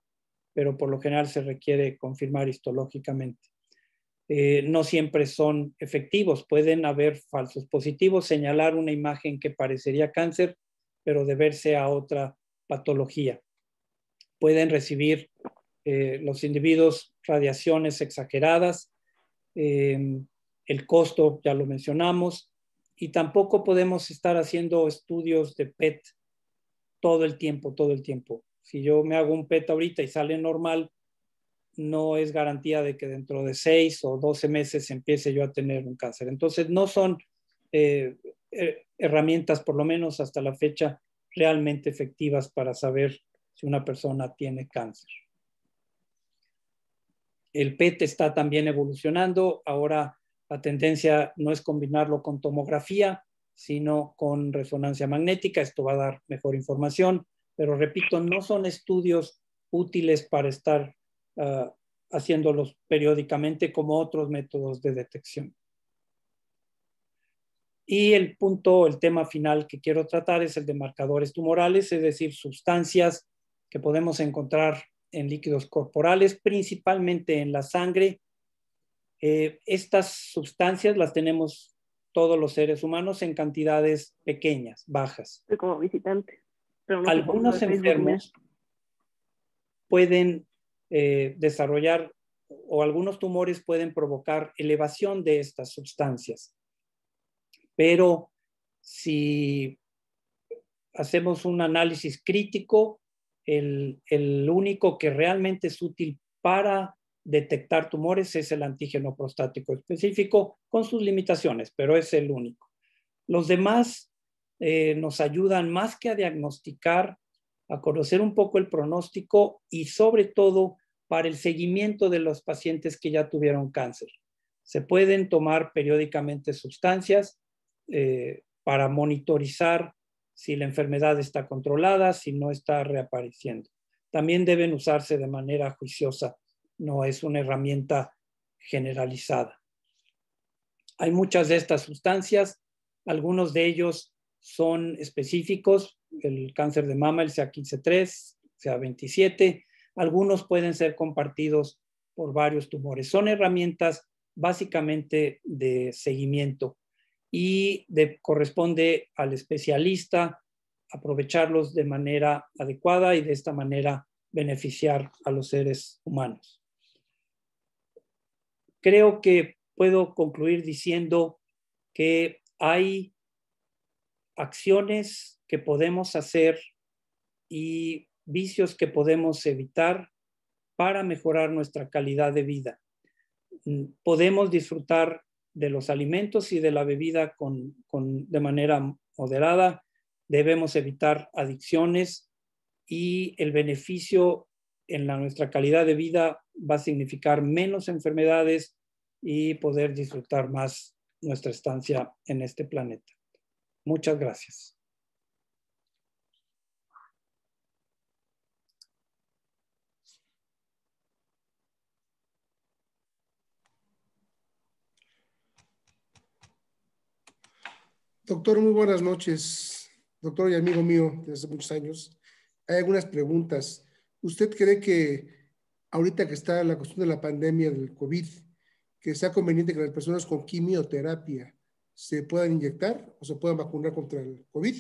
pero por lo general se requiere confirmar histológicamente. No siempre son efectivos. Pueden haber falsos positivos, señalar una imagen que parecería cáncer, pero deberse a otra patología. Pueden recibir los individuos radiaciones exageradas. El costo ya lo mencionamos. Y tampoco podemos estar haciendo estudios de PET todo el tiempo. Si yo me hago un PET ahorita y sale normal, no es garantía de que dentro de 6 o 12 meses empiece yo a tener un cáncer. Entonces, no son herramientas, por lo menos hasta la fecha, realmente efectivas para saber si una persona tiene cáncer. El PET está también evolucionando. Ahora la tendencia no es combinarlo con tomografía, sino con resonancia magnética. Esto va a dar mejor información, pero repito, no son estudios útiles para estar haciéndolos periódicamente como otros métodos de detección. Y el tema final que quiero tratar es el de marcadores tumorales, es decir, sustancias que podemos encontrar en líquidos corporales, principalmente en la sangre. Estas sustancias las tenemos todos los seres humanos en cantidades pequeñas, bajas. Soy como visitante. Pero no Algunos enfermos pueden desarrollar, o algunos tumores pueden provocar elevación de estas sustancias. Pero si hacemos un análisis crítico, el único que realmente es útil para detectar tumores es el antígeno prostático específico, con sus limitaciones, pero es el único. Los demás nos ayudan más que a diagnosticar, a conocer un poco el pronóstico y sobre todo para el seguimiento de los pacientes que ya tuvieron cáncer. Se pueden tomar periódicamente sustancias para monitorizar si la enfermedad está controlada, si no está reapareciendo. También deben usarse de manera juiciosa, no es una herramienta generalizada. Hay muchas de estas sustancias, algunos de ellos son específicos, el cáncer de mama, el CA15-3, CA27, algunos pueden ser compartidos por varios tumores. Son herramientas básicamente de seguimiento y corresponde al especialista aprovecharlos de manera adecuada y de esta manera beneficiar a los seres humanos. Creo que puedo concluir diciendo que hay acciones que podemos hacer y vicios que podemos evitar para mejorar nuestra calidad de vida. Podemos disfrutar de los alimentos y de la bebida de manera moderada. Debemos evitar adicciones y el beneficio en nuestra calidad de vida va a significar menos enfermedades y poder disfrutar más nuestra estancia en este planeta. Muchas gracias. Doctor, muy buenas noches. Doctor y amigo mío desde hace muchos años. Hay algunas preguntas. ¿Usted cree que ahorita que está la cuestión de la pandemia del COVID, que sea conveniente que las personas con quimioterapia se puedan inyectar o se puedan vacunar contra el COVID?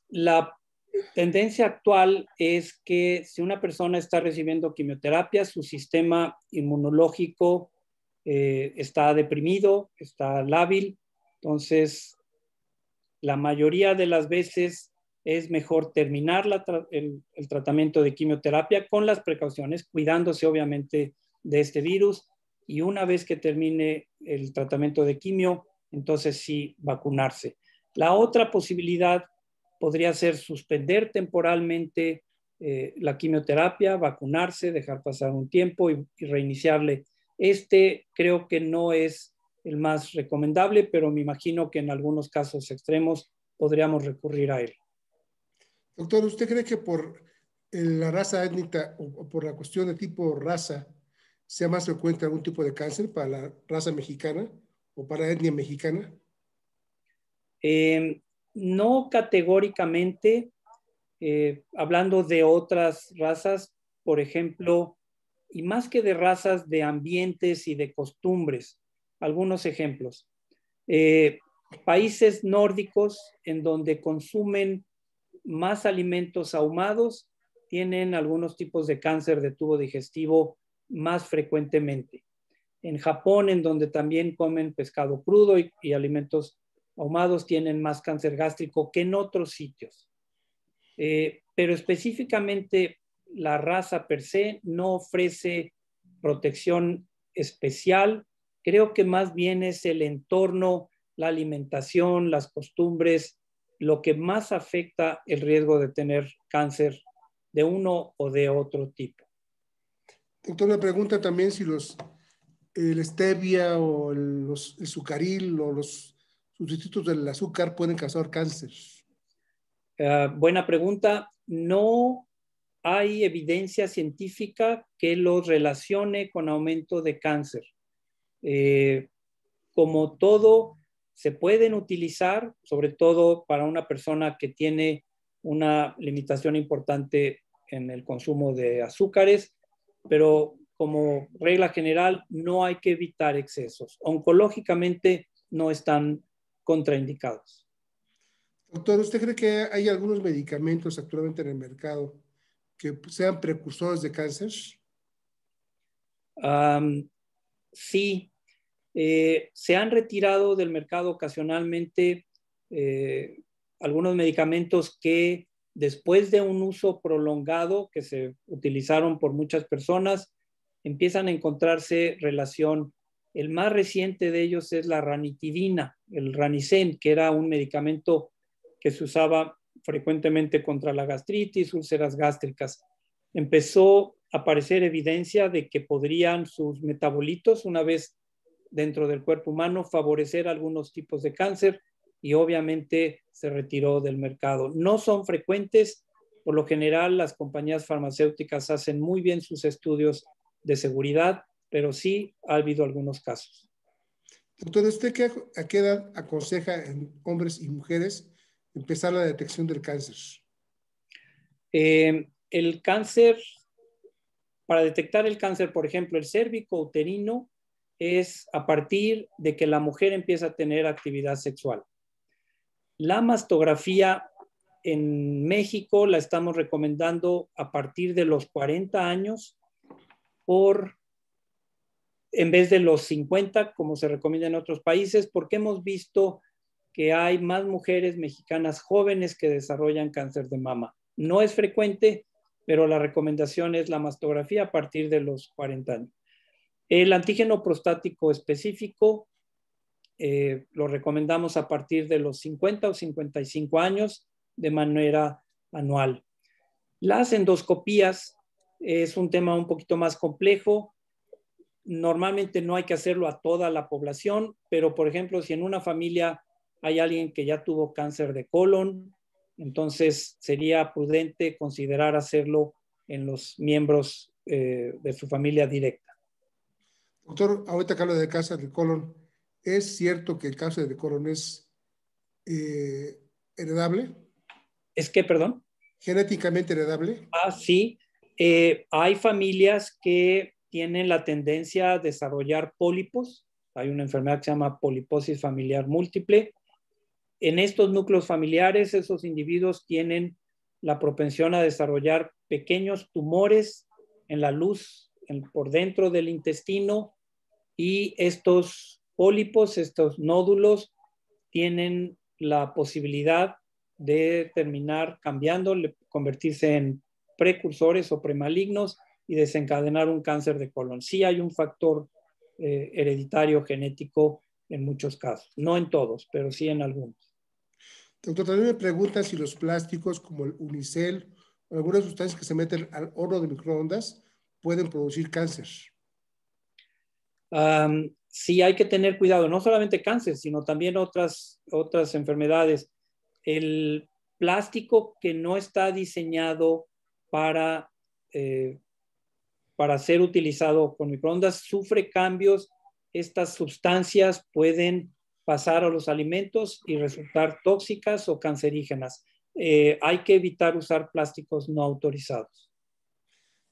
La tendencia actual es que si una persona está recibiendo quimioterapia, su sistema inmunológico está deprimido, está lábil. Entonces, la mayoría de las veces es mejor terminar el tratamiento de quimioterapia con las precauciones, cuidándose obviamente de este virus. Y una vez que termine el tratamiento de quimio, entonces sí vacunarse. La otra posibilidad podría ser suspender temporalmente la quimioterapia, vacunarse, dejar pasar un tiempo y reiniciarle. Creo que no es el más recomendable, pero me imagino que en algunos casos extremos podríamos recurrir a él. Doctor, ¿usted cree que por la raza étnica o por la cuestión de tipo raza sea más frecuente algún tipo de cáncer para la raza mexicana o para la etnia mexicana? No categóricamente, hablando de otras razas, por ejemplo, y más que de razas, de ambientes y de costumbres. Algunos ejemplos. Países nórdicos en donde consumen más alimentos ahumados tienen algunos tipos de cáncer de tubo digestivo más frecuentemente. En Japón, en donde también comen pescado crudo y alimentos ahumados, tienen más cáncer gástrico que en otros sitios. Pero específicamente la raza per se no ofrece protección especial. Creo que más bien es el entorno, la alimentación, las costumbres, lo que más afecta el riesgo de tener cáncer de uno o de otro tipo. Doctor, me pregunta también si el stevia o el sucaril o los sustitutos del azúcar pueden causar cáncer. Buena pregunta. No hay evidencia científica que los relacione con aumento de cáncer. Como todo, se pueden utilizar, sobre todo para una persona que tiene una limitación importante en el consumo de azúcares, pero como regla general no hay que evitar excesos. Oncológicamente no están contraindicados. Doctor, ¿usted cree que hay algunos medicamentos actualmente en el mercado que sean precursores de cáncer? Sí, se han retirado del mercado ocasionalmente algunos medicamentos que después de un uso prolongado que se utilizaron por muchas personas, empiezan a encontrarse relación. El más reciente de ellos es la ranitidina, el Ranicen, que era un medicamento que se usaba frecuentemente contra la gastritis, úlceras gástricas. Empezó a aparecer evidencia de que podrían sus metabolitos, una vez dentro del cuerpo humano, favorecer algunos tipos de cáncer y obviamente se retiró del mercado. No son frecuentes, por lo general las compañías farmacéuticas hacen muy bien sus estudios de seguridad, pero sí ha habido algunos casos. Doctor, ¿usted a qué edad aconseja en hombres y mujeres empezar la detección del cáncer? El cáncer, para detectar el cáncer, por ejemplo, el cérvico uterino, es a partir de que la mujer empieza a tener actividad sexual. La mastografía en México la estamos recomendando a partir de los 40 años en vez de los 50, como se recomienda en otros países, porque hemos visto que hay más mujeres mexicanas jóvenes que desarrollan cáncer de mama. No es frecuente, pero la recomendación es la mastografía a partir de los 40 años. El antígeno prostático específico lo recomendamos a partir de los 50 o 55 años de manera anual. Las endoscopías es un tema un poquito más complejo. Normalmente no hay que hacerlo a toda la población, pero por ejemplo, si en una familia hay alguien que ya tuvo cáncer de colon, entonces sería prudente considerar hacerlo en los miembros de su familia directa. Doctor, ahorita que habla de cáncer de colon, ¿es cierto que el cáncer de colon es heredable? ¿Es que, perdón? ¿Genéticamente heredable? Sí. Hay familias que tienen la tendencia a desarrollar pólipos. Hay una enfermedad que se llama poliposis familiar múltiple. En estos núcleos familiares, esos individuos tienen la propensión a desarrollar pequeños tumores en la luz, por dentro del intestino, y estos pólipos, estos nódulos, tienen la posibilidad de terminar cambiando, convertirse en precursores o premalignos y desencadenar un cáncer de colon. Sí hay un factor hereditario genético en muchos casos, no en todos, pero sí en algunos. Doctor, también me preguntan si los plásticos como el unicel o algunas sustancias que se meten al horno de microondas pueden producir cáncer. Sí hay que tener cuidado, no solamente cáncer, sino también otras enfermedades. El plástico que no está diseñado para ser utilizado con microondas sufre cambios. Estas sustancias pueden pasar a los alimentos y resultar tóxicas o cancerígenas. Hay que evitar usar plásticos no autorizados.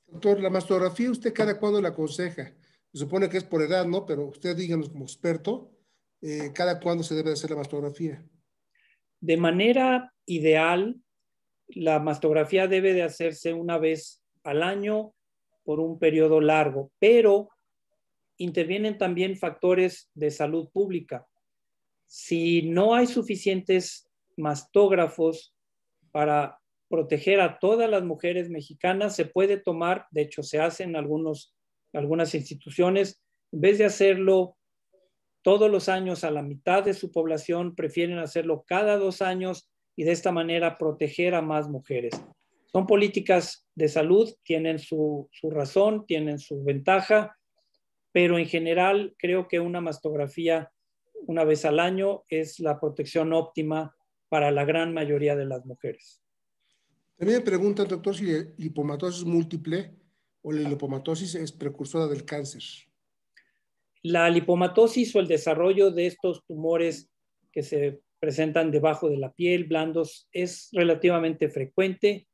Doctor, la mastografía, ¿usted cada cuándo la aconseja? Se supone que es por edad, ¿no? Pero usted díganos como experto, ¿cada cuándo se debe hacer la mastografía? De manera ideal, la mastografía debe de hacerse una vez al año por un periodo largo, pero intervienen también factores de salud pública. Si no hay suficientes mastógrafos para proteger a todas las mujeres mexicanas, se puede tomar, de hecho se hace en algunas instituciones, en vez de hacerlo todos los años a la mitad de su población, prefieren hacerlo cada 2 años y de esta manera proteger a más mujeres. Son políticas de salud, tienen su razón, tienen su ventaja, pero en general creo que una mastografía una vez al año es la protección óptima para la gran mayoría de las mujeres. También me preguntan, doctor, si la lipomatosis múltiple o la lipomatosis es precursora del cáncer. La lipomatosis o el desarrollo de estos tumores que se presentan debajo de la piel, blandos, es relativamente frecuente.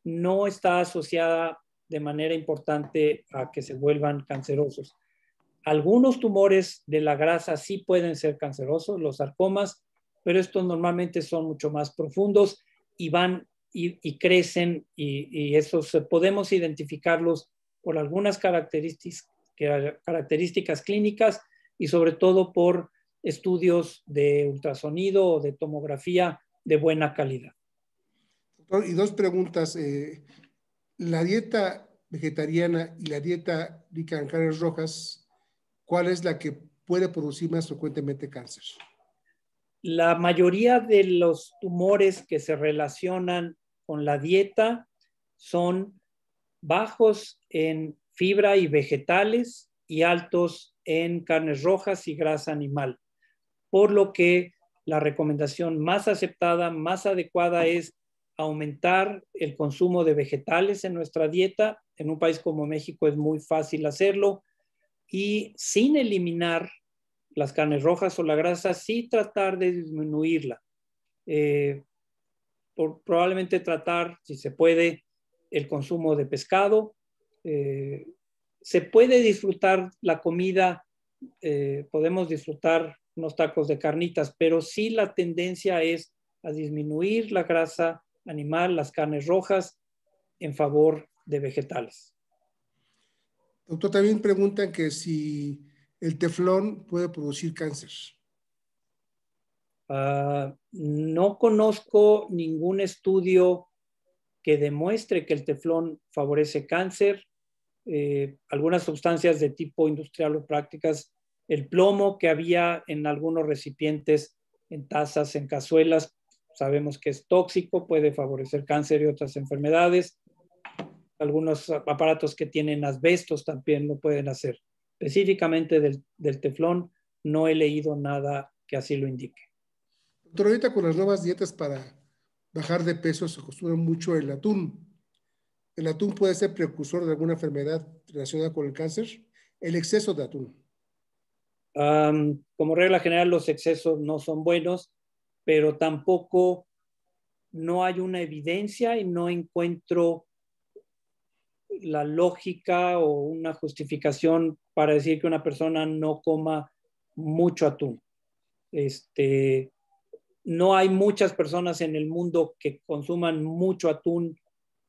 no está asociada de manera importante a que se vuelvan cancerosos. Algunos tumores de la grasa sí pueden ser cancerosos, los sarcomas, pero estos normalmente son mucho más profundos y van y crecen y esos podemos identificarlos por algunas características clínicas y sobre todo por estudios de ultrasonido o de tomografía de buena calidad. Doctor, y dos preguntas. La dieta vegetariana y la dieta rica en carnes rojas, ¿cuál es la que puede producir más frecuentemente cáncer? La mayoría de los tumores que se relacionan con la dieta son bajos en fibra y vegetales y altos en carnes rojas y grasa animal. Por lo que la recomendación más aceptada, más adecuada es aumentar el consumo de vegetales en nuestra dieta. En un país como México es muy fácil hacerlo y sin eliminar las carnes rojas o la grasa, sí tratar de disminuirla. Probablemente tratar, si se puede, el consumo de pescado. Se puede disfrutar la comida, podemos disfrutar unos tacos de carnitas, pero sí la tendencia es a disminuir la grasa animal, las carnes rojas, en favor de vegetales. Doctor, también preguntan que si el teflón puede producir cáncer. No conozco ningún estudio que demuestre que el teflón favorece cáncer. Algunas sustancias de tipo industrial o prácticas, el plomo que había en algunos recipientes, en tazas, en cazuelas, sabemos que es tóxico, puede favorecer cáncer y otras enfermedades. Algunos aparatos que tienen asbestos también lo pueden hacer. Específicamente del teflón, no he leído nada que así lo indique. Doctor, ahorita con las nuevas dietas para bajar de peso se consume mucho el atún. ¿El atún puede ser precursor de alguna enfermedad relacionada con el cáncer? El exceso de atún. Como regla general, los excesos no son buenos, pero tampoco no hay una evidencia y no encuentro la lógica o una justificación para decir que una persona no coma mucho atún. No hay muchas personas en el mundo que consuman mucho atún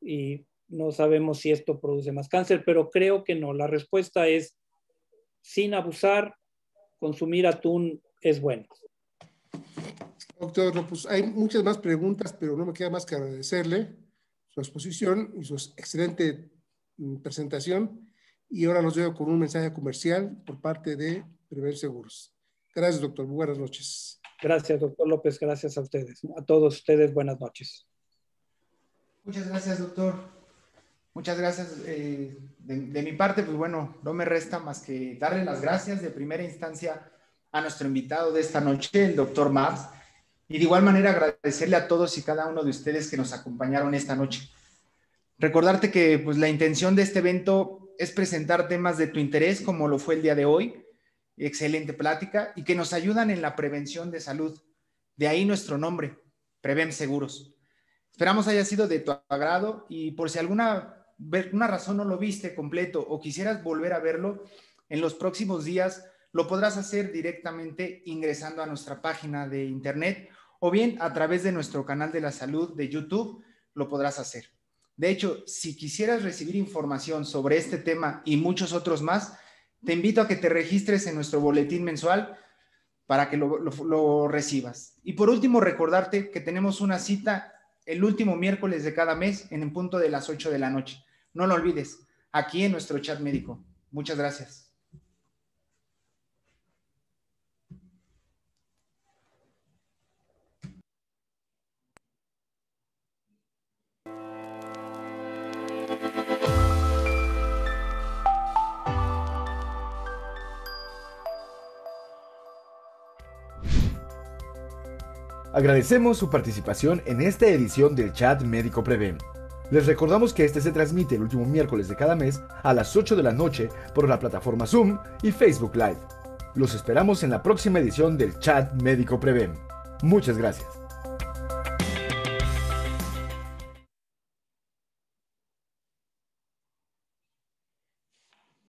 y no sabemos si esto produce más cáncer, pero creo que no. La respuesta es, sin abusar, consumir atún es bueno. Doctor, pues hay muchas más preguntas, pero no me queda más que agradecerle su exposición y su excelente presentación. Y ahora los dejo con un mensaje comercial por parte de Prever Seguros. Gracias, doctor. Muy buenas noches. Gracias, doctor López. Gracias a ustedes. A todos ustedes, buenas noches. Muchas gracias, doctor. Muchas gracias. De mi parte, pues bueno, no me resta más que darle las gracias de primera instancia a nuestro invitado de esta noche, el doctor Mars, y de igual manera agradecerle a todos y cada uno de ustedes que nos acompañaron esta noche. Recordarte que pues, la intención de este evento es presentar temas de tu interés, como lo fue el día de hoy, excelente plática, y que nos ayudan en la prevención de salud. De ahí nuestro nombre, Prevem Seguros. Esperamos haya sido de tu agrado y por si alguna razón no lo viste completo o quisieras volver a verlo, en los próximos días lo podrás hacer directamente ingresando a nuestra página de internet o bien a través de nuestro canal de la salud de YouTube lo podrás hacer. De hecho, si quisieras recibir información sobre este tema y muchos otros más, te invito a que te registres en nuestro boletín mensual para que lo recibas. Y por último, recordarte que tenemos una cita el último miércoles de cada mes en punto de las 8 de la noche. No lo olvides, aquí en nuestro chat médico. Muchas gracias. Agradecemos su participación en esta edición del Chat Médico Prevem. Les recordamos que este se transmite el último miércoles de cada mes a las 8 de la noche por la plataforma Zoom y Facebook Live. Los esperamos en la próxima edición del Chat Médico Prevem. Muchas gracias.